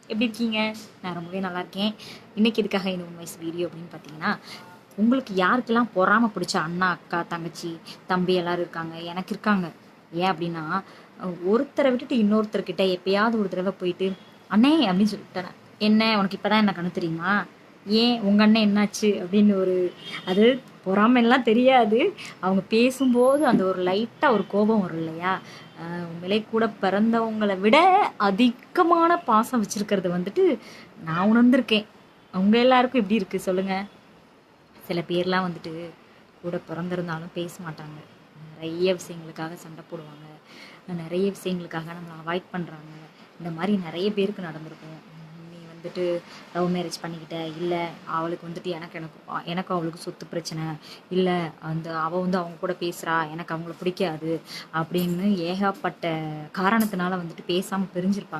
எப்படி இருக்கீங்க? நான் ரொம்பவே நல்லா இருக்கேன். இன்னைக்கு எதுக்காக இந்த உண்மைஸ் வீடியோ அப்படின்னு பார்த்தீங்கன்னா, உங்களுக்கு யாருக்கெல்லாம் பொறாம பிடிச்ச அண்ணா, அக்கா, தங்கச்சி, தம்பி எல்லாரும் இருக்காங்க? எனக்கு இருக்காங்க. ஏன் அப்படின்னா, ஒருத்தரை விட்டுட்டு இன்னொருத்தர்கிட்ட எப்பயாவது ஒரு தடவை போயிட்டு, "அண்ணே" அப்படின்னு சொல்லிட்டேன். "என்ன உனக்கு இப்பதான் என்ன கண்ணு தெரியுமா? ஏன் உங்க அண்ணன் என்னாச்சு?" அப்படின்னு அது பொறாமைலாம் தெரியாது. அவங்க பேசும்போது அந்த ஒரு லைட்டா ஒரு கோபம் வரும் இல்லையா? உண்மையிலே கூட பிறந்தவங்கள விட அதிகமான பாசம் வச்சிருக்கிறது வந்துட்டு நான் உணர்ந்திருக்கேன். உங்க எல்லாருக்கும் எப்படி இருக்கு சொல்லுங்க? சில பேர்லாம் வந்துட்டு கூட பிறந்திருந்தாலும் பேச மாட்டாங்க. நிறைய விஷயங்களுக்காக சண்டை போடுவாங்க. நிறைய விஷயங்களுக்காக நம்மளை அவாய்ட் பண்ணுறாங்க. இந்த மாதிரி நிறைய பேருக்கு நடந்திருக்கும். நீ வந்துட்டு லவ் மேரேஜ் பண்ணிக்கிட்ட, இல்லை அவளுக்கு வந்துட்டு எனக்கும் அவளுக்கு சொத்து பிரச்சனை, இல்லை அவள் வந்து அவங்க கூட பேசுகிறா, எனக்கு அவங்கள பிடிக்காது அப்படின்னு ஏகப்பட்ட காரணத்தினால வந்துட்டு பேசாமல் பிரிஞ்சிருப்பாங்க.